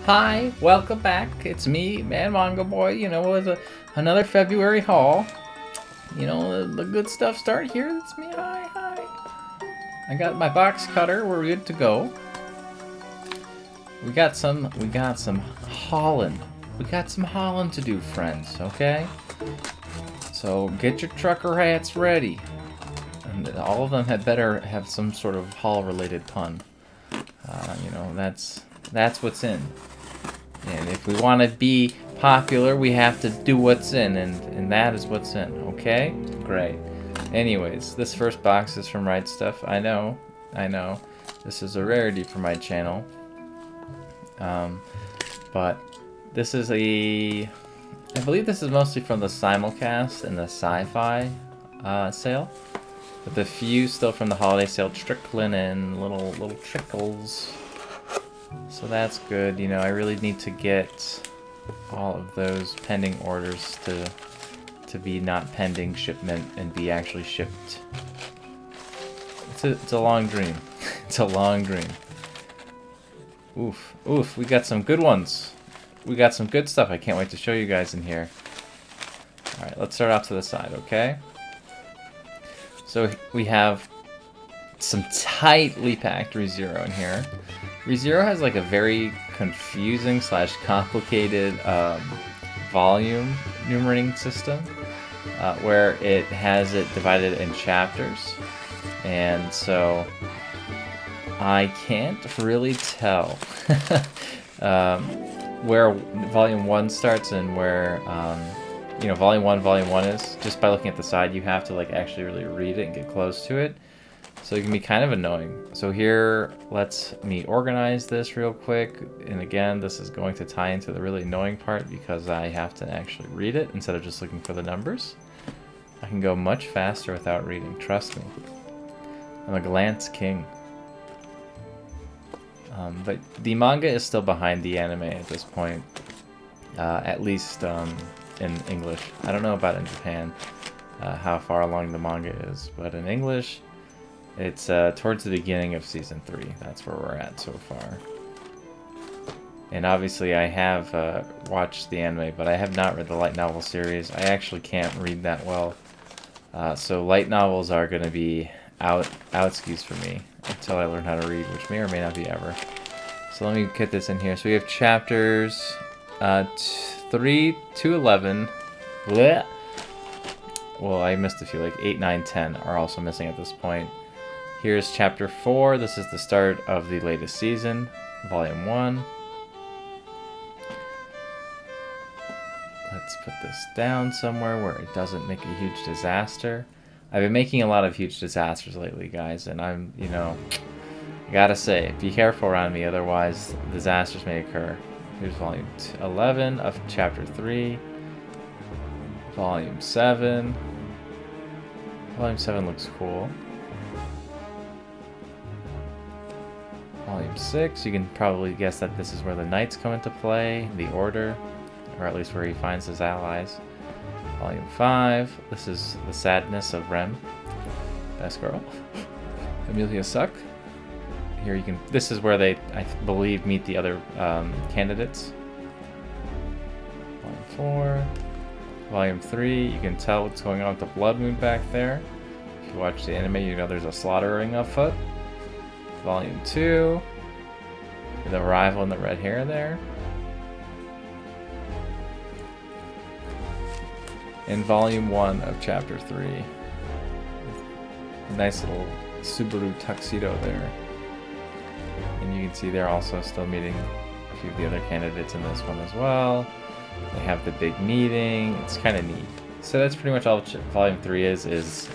Hi, welcome back. It's me, Man Manga Boy. You know, it was another February haul. You know, the good stuff start here. It's me. Hi. I got my box cutter. We're good to go. We got some Holland. We got some Holland to do, friends. Okay. So get your trucker hats ready. And all of them had better have some sort of haul-related pun. You know, that's what's in. And if we want to be popular, we have to do what's in, and that is what's in, okay? Great. Anyways, this first box is from Right Stuff. I know. This is a rarity for my channel. But this is I believe this is mostly from the simulcast and the sci-fi sale. With a few still from the holiday sale trickling in, little trickles. So that's good. You know, I really need to get all of those pending orders to be not pending shipment and be actually shipped. It's a long dream. It's a long dream. Oof, we got some good ones. We got some good stuff. I can't wait to show you guys in here. Alright, let's start off to the side, okay? So we have some tightly packed ReZero in here. ReZero has like a very confusing / complicated volume numerating system where it has it divided in chapters, and so I can't really tell where volume 1 starts and where you know, volume 1 is. Just by looking at the side, you have to like actually really read it and get close to it. So it can be kind of annoying. So here, let's me organize this real quick. And again, this is going to tie into the really annoying part because I have to actually read it instead of just looking for the numbers. I can go much faster without reading, trust me. I'm a glance king. But the manga is still behind the anime at this point. At least in English. I don't know about in Japan, how far along the manga is. But in English, it's towards the beginning of Season 3. That's where we're at so far. And obviously I have watched the anime, but I have not read the light novel series. I actually can't read that well. So light novels are going to be outskis for me until I learn how to read, which may or may not be ever. So let me get this in here. So we have chapters 3 to 11. Blech. Well, I missed a few, like 8, 9, 10 are also missing at this point. Here's chapter 4. This is the start of the latest season, volume 1. Let's put this down somewhere where it doesn't make a huge disaster. I've been making a lot of huge disasters lately, guys, and I'm, you know, I gotta say, be careful around me, otherwise disasters may occur. Here's volume 11 of chapter 3. Volume 7. Volume 7 looks cool. Volume 6, you can probably guess that this is where the knights come into play, the order, or at least where he finds his allies. Volume 5, this is the sadness of Rem. Best girl. Amelia Suck. Here you can, this is where they, I believe, meet the other candidates. Volume 4. Volume 3, you can tell what's going on with the blood moon back there. If you watch the anime, you know there's a slaughtering afoot. Volume 2, the rival in the red hair there. And Volume 1 of Chapter 3. Nice little Subaru tuxedo there. And you can see they're also still meeting a few of the other candidates in this one as well. They have the big meeting. It's kind of neat. So that's pretty much all Volume 3 is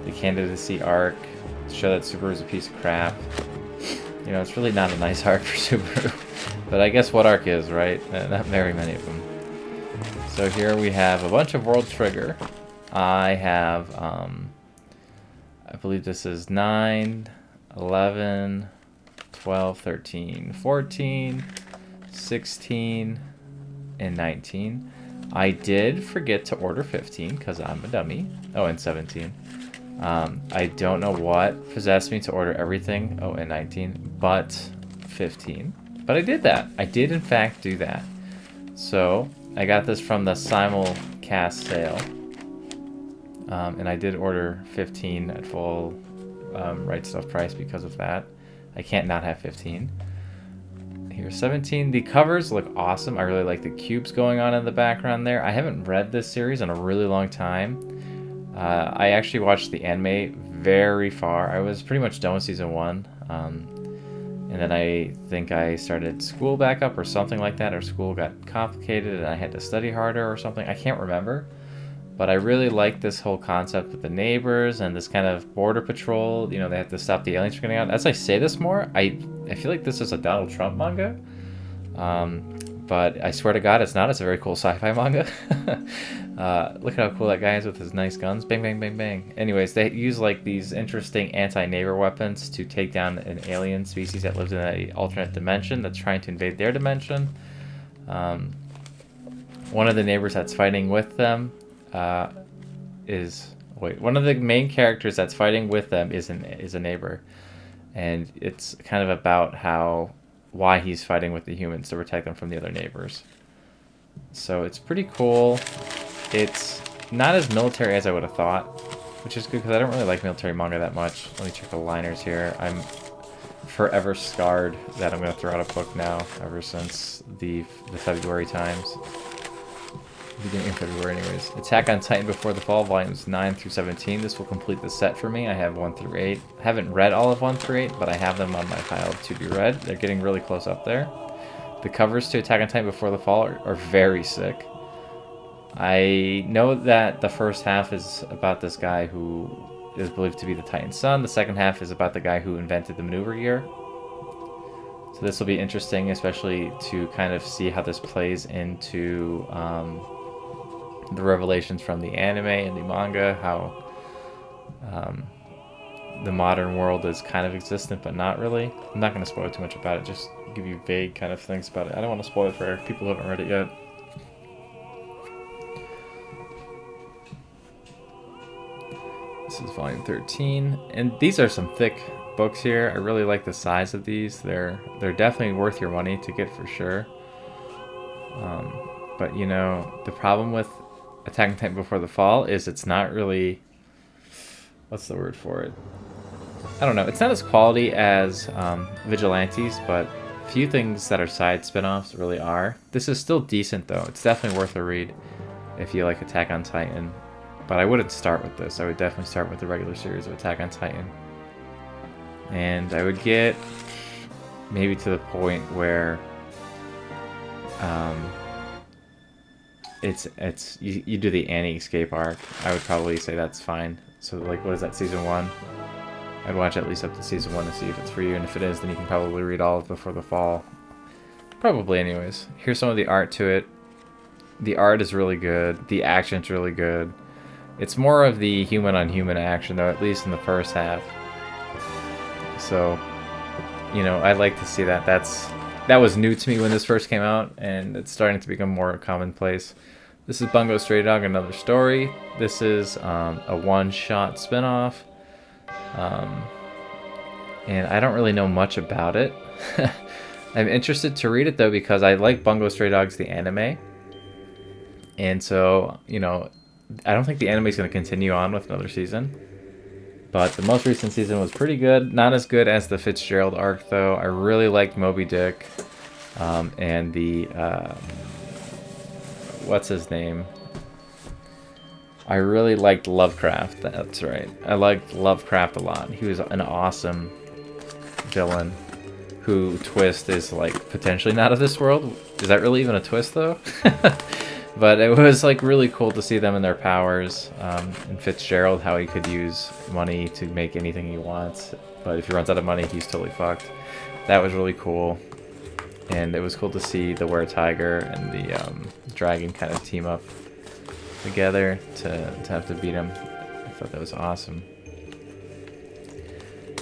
the candidacy arc. Show that Subaru's a piece of crap. You know, it's really not a nice arc for Subaru. But I guess what arc is, right? Not very many of them. So here we have a bunch of World Trigger. I have, I believe this is 9, 11, 12, 13, 14, 16, and 19. I did forget to order 15 because I'm a dummy. Oh, and 17. I don't know what possessed me to order everything, oh, and 19, but 15. But I did that. I did in fact do that. So I got this from the simulcast sale. And I did order 15 at full Right Stuff price because of that. I can't not have 15. Here's 17. The covers look awesome. I really like the cubes going on in the background there. I haven't read this series in a really long time. I actually watched the anime very far. I was pretty much done with season 1. And then I think I started school back up or something like that, or school got complicated and I had to study harder or something. I can't remember. But I really like this whole concept with the neighbors and this kind of border patrol. You know, they have to stop the aliens from getting out. As I say this more, I feel like this is a Donald Trump manga. But I swear to God, it's not. It's a very cool sci-fi manga. Look at how cool that guy is with his nice guns. Bang, bang, bang, bang. Anyways, they use like these interesting anti-neighbor weapons to take down an alien species that lives in an alternate dimension that's trying to invade their dimension. One of the neighbors that's fighting with them one of the main characters that's fighting with them is a neighbor, and it's kind of about why he's fighting with the humans to protect them from the other neighbors. So it's pretty cool. It's not as military as I would have thought, which is good because I don't really like military manga that much. Let me check the liners here. I'm forever scarred that I'm going to throw out a book now ever since the February times. Beginning of February anyways. Attack on Titan Before the Fall, volumes 9 through 17. This will complete the set for me. I have 1 through 8. I haven't read all of 1 through 8, but I have them on my pile to be read. They're getting really close up there. The covers to Attack on Titan Before the Fall are very sick. I know that the first half is about this guy who is believed to be the Titan's son. The second half is about the guy who invented the maneuver gear. So this will be interesting, especially to kind of see how this plays into the revelations from the anime and the manga, how the modern world is kind of existent but not really. I'm not going to spoil too much about it, just give you vague kind of things about it. I don't want to spoil it for people who haven't read it yet. This is volume 13, and these are some thick books here. I really like the size of these. They're definitely worth your money to get for sure. But you know, the problem with Attack on Titan Before the Fall is it's not really, what's the word for it? I don't know. It's not as quality as Vigilantes, but few things that are side spin-offs really are. This is still decent though. It's definitely worth a read if you like Attack on Titan. But I wouldn't start with this. I would definitely start with the regular series of Attack on Titan. And I would get maybe to the point where you do the Annie escape arc. I would probably say that's fine. So like, what is that, season 1? I'd watch at least up to season 1 to see if it's for you, and if it is, then you can probably read all of Before the Fall. Probably anyways. Here's some of the art to it. The art is really good. The action's really good. It's more of the human on human action though, at least in the first half. So, you know, I'd like to see that. That was new to me when this first came out, and it's starting to become more commonplace. This is Bungo Stray Dog, Another Story. This is a one-shot spinoff. And I don't really know much about it. I'm interested to read it though because I like Bungo Stray Dogs, the anime. And so, you know, I don't think the anime is going to continue on with another season. But the most recent season was pretty good. Not as good as the Fitzgerald arc though. I really liked Moby Dick. And the, what's his name? I really liked Lovecraft, that's right. I liked Lovecraft a lot. He was an awesome villain who twist is like potentially not of this world. Is that really even a twist though? But it was like really cool to see them and their powers. And Fitzgerald, how he could use money to make anything he wants. But if he runs out of money, he's totally fucked. That was really cool. And it was cool to see the Were-Tiger and the dragon kind of team up together to have to beat him. I thought that was awesome.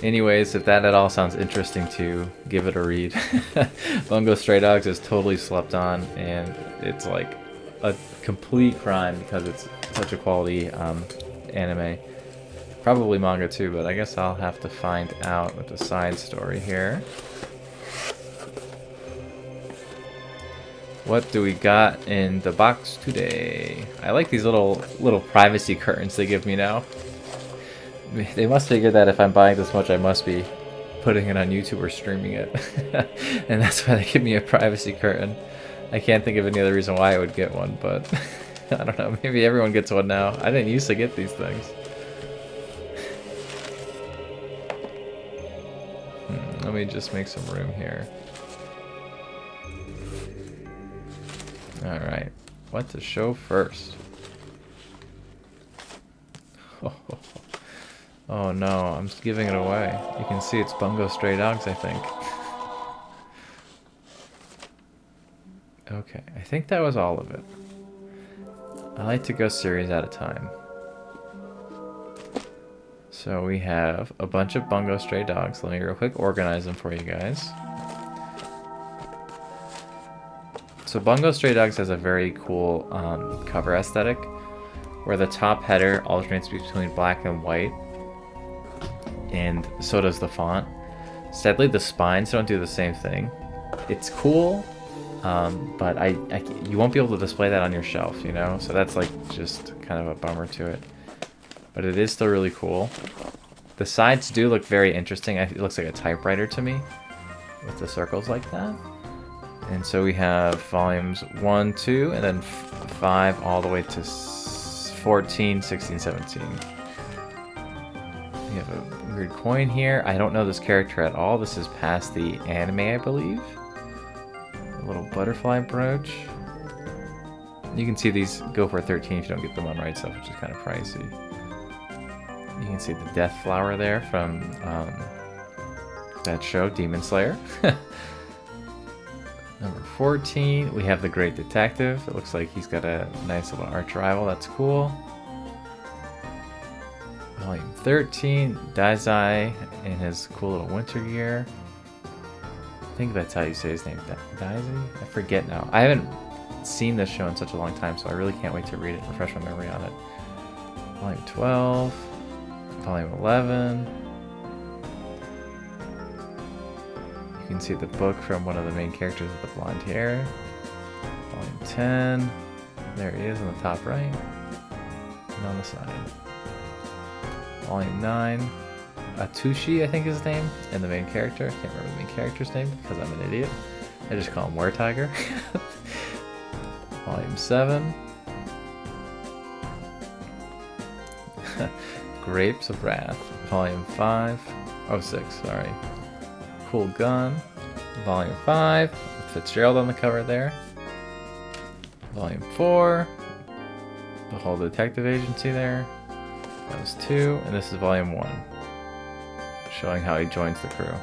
Anyways, if that at all sounds interesting to you, give it a read. Bungo Stray Dogs is totally slept on, and it's like a complete crime because it's such a quality anime. Probably manga too, but I guess I'll have to find out with the side story here. What do we got in the box today? I like these little privacy curtains they give me now. They must figure that if I'm buying this much, I must be putting it on YouTube or streaming it. And that's why they give me a privacy curtain. I can't think of any other reason why I would get one, but I don't know. Maybe everyone gets one now. I didn't used to get these things. Let me just make some room here. Alright. What to show first? Oh no, I'm just giving it away. You can see it's Bungo Stray Dogs, I think. Okay, I think that was all of it. I like to go series at a time. So we have a bunch of Bungo Stray Dogs. Let me real quick organize them for you guys. So Bungo Stray Dogs has a very cool cover aesthetic, where the top header alternates between black and white, and so does the font. Sadly, the spines don't do the same thing. It's cool, but you won't be able to display that on your shelf, you know? So that's like just kind of a bummer to it. But it is still really cool. The sides do look very interesting. It looks like a typewriter to me, with the circles like that. And so we have volumes 1, 2, and then 5 all the way to 14, 16, 17. We have a weird coin here. I don't know this character at all. This is past the anime, I believe. A little butterfly brooch. You can see these go for 13 if you don't get them on right stuff, which is kind of pricey. You can see the death flower there from that show, Demon Slayer. Number 14, we have the Great Detective. It looks like he's got a nice little arch rival. That's cool. Volume 13, Daizai in his cool little winter gear. I think that's how you say his name, Daizai? I forget now. I haven't seen this show in such a long time, so I really can't wait to read it, refresh my memory on it. Volume 12, Volume 11. You can see the book from one of the main characters with the blonde hair. Volume 10. There he is on the top right. And on the side. Volume 9. Atushi, I think is his name. And the main character. I can't remember the main character's name because I'm an idiot. I just call him Weretiger. Volume 7. Grapes of Wrath. Volume 5. Oh, 6, sorry. Cool Gun. Volume 5. Fitzgerald on the cover there. Volume 4. The whole detective agency there. That was 2. And this is Volume 1. Showing how he joins the crew.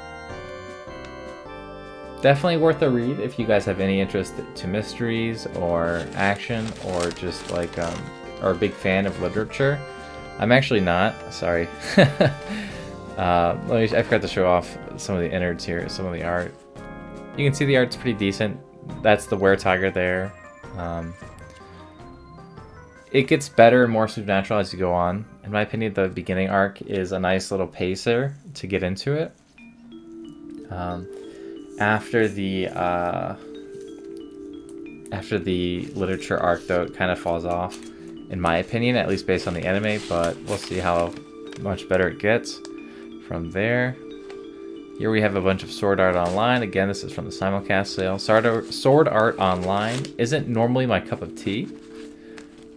Definitely worth a read if you guys have any interest to mysteries or action or just like or a big fan of literature. I'm actually not. Sorry. I forgot to show off some of the innards here, some of the art. You can see the art's pretty decent. That's the Weretiger there. It gets better and more supernatural as you go on. In my opinion, the beginning arc is a nice little pacer to get into it. After the literature arc, though, it kind of falls off, in my opinion, at least based on the anime, but we'll see how much better it gets from there. Here we have a bunch of Sword Art Online. Again, this is from the simulcast sale. Sword Art Online isn't normally my cup of tea,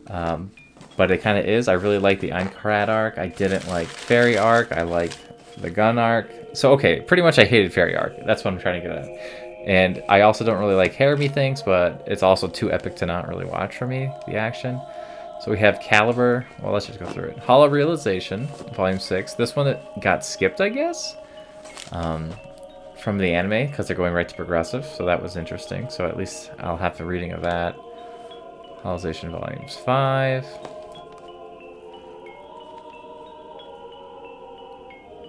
but it kind of is. I really like the Einkarat arc. I didn't like Fairy arc. I liked the Gun arc. So, okay, pretty much I hated Fairy arc. That's what I'm trying to get at. And I also don't really like Harem things, but it's also too epic to not really watch for me, the action. So we have Caliber. Well, let's just go through it. Holo Realization, Volume 6. This one got skipped, I guess, from the anime, because they're going right to progressive, so that was interesting. So at least I'll have the reading of that. Holization Volumes 5.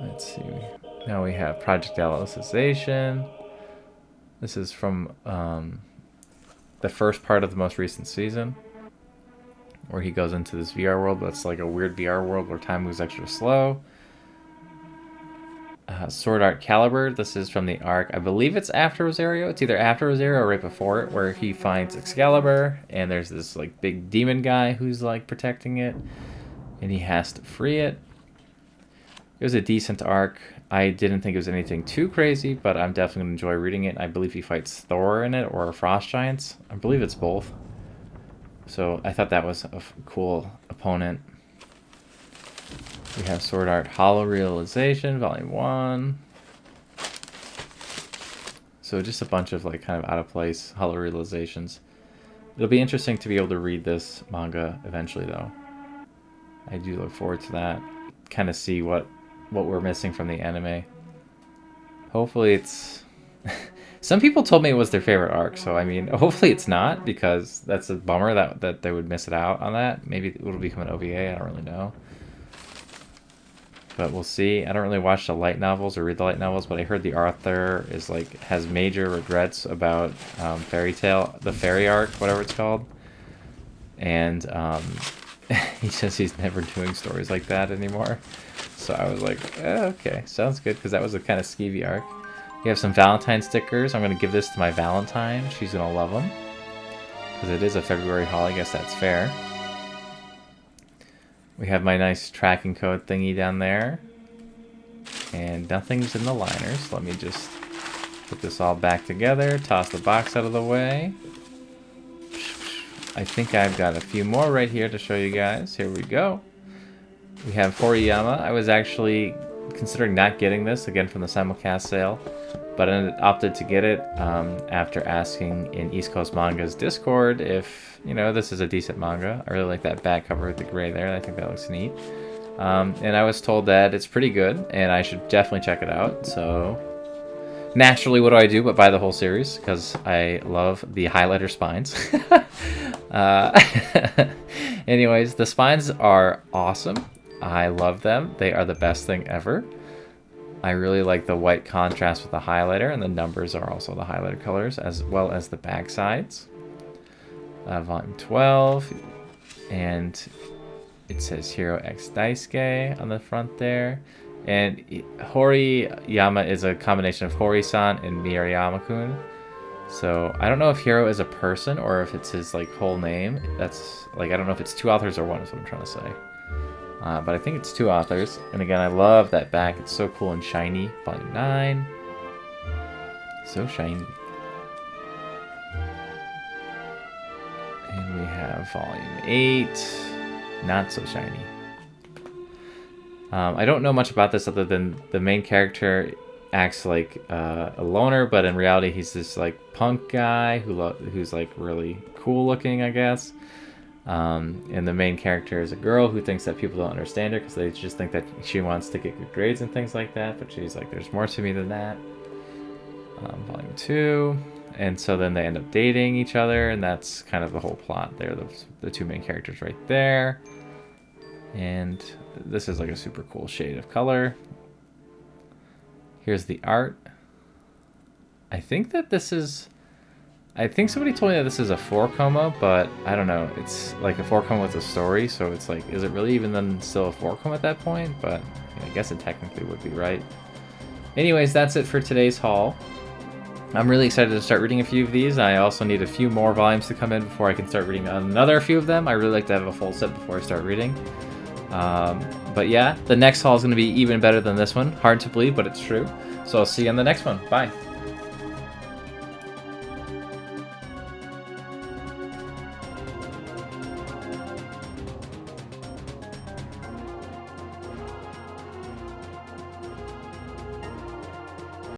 Let's see. Now we have Project Alicization. This is from the first part of the most recent season, where he goes into this VR world that's like a weird VR world where time moves extra slow. Sword Art Calibur. This is from the arc, I believe it's after Rosario. It's either after Rosario or right before it, where he finds Excalibur, and there's this like big demon guy who's like protecting it, and he has to free it. It was a decent arc. I didn't think it was anything too crazy, but I'm definitely going to enjoy reading it. I believe he fights Thor in it, or Frost Giants. I believe it's both. So I thought that was a cool opponent. We have Sword Art Holo Realization, Volume 1. So just a bunch of like kind of out of place Holo Realizations. It'll be interesting to be able to read this manga eventually, though. I do look forward to that. Kind of see what we're missing from the anime. Hopefully it's... Some people told me it was their favorite arc, so I mean, hopefully it's not, because that's a bummer that they would miss it out on that. Maybe it will become an OVA, I don't really know. But we'll see. I don't really watch the light novels or read the light novels, but I heard the author is like has major regrets about Fairy Tail, the fairy arc, whatever it's called. And he says he's never doing stories like that anymore. So I was like, okay, sounds good, because that was a kind of skeevy arc. We have some Valentine stickers. I'm going to give this to my Valentine. She's going to love them. Because it is a February haul, I guess that's fair. We have my nice tracking code thingy down there. And nothing's in the liners. Let me just put this all back together. Toss the box out of the way. I think I've got a few more right here to show you guys. Here we go. We have Horiyama. I was actually considering not getting this, again from the simulcast sale, but I opted to get it after asking in East Coast Manga's Discord if, you know, this is a decent manga. I really like that back cover with the gray there. I think that looks neat. And I was told that it's pretty good, and I should definitely check it out. So naturally, what do I do but buy the whole series, because I love the highlighter spines. Anyways, the spines are awesome. I love them. They are the best thing ever. I really like the white contrast with the highlighter, and the numbers are also the highlighter colors, as well as the back sides. Volume 12, and it says Hero X Daisuke on the front there. And Horiyama is a combination of Hori-san and Mirayama-kun. So I don't know if Hero is a person or if it's his like whole name. That's like, I don't know if it's two authors or one is what I'm trying to say. But I think it's two authors. And again, I love that back. It's so cool and shiny. Volume 9. So shiny. And we have Volume 8. Not so shiny. I don't know much about this other than the main character acts like a loner, but in reality he's this like punk guy who's like really cool looking, I guess. And the main character is a girl who thinks that people don't understand her because they just think that she wants to get good grades and things like that, but she's like, there's more to me than that. Volume 2. And so then they end up dating each other, and that's kind of the whole plot there. The two main characters right there. And this is like a super cool shade of color. Here's the art. I think somebody told me that this is a 4-koma, but I don't know. It's like a 4-koma with a story, so it's like, is it really even then still a 4-koma at that point? But I guess it technically would be, right? Anyways, that's it for today's haul. I'm really excited to start reading a few of these. I also need a few more volumes to come in before I can start reading another few of them. I really like to have a full set before I start reading. But yeah, the next haul is going to be even better than this one. Hard to believe, but it's true. So I'll see you on the next one. Bye.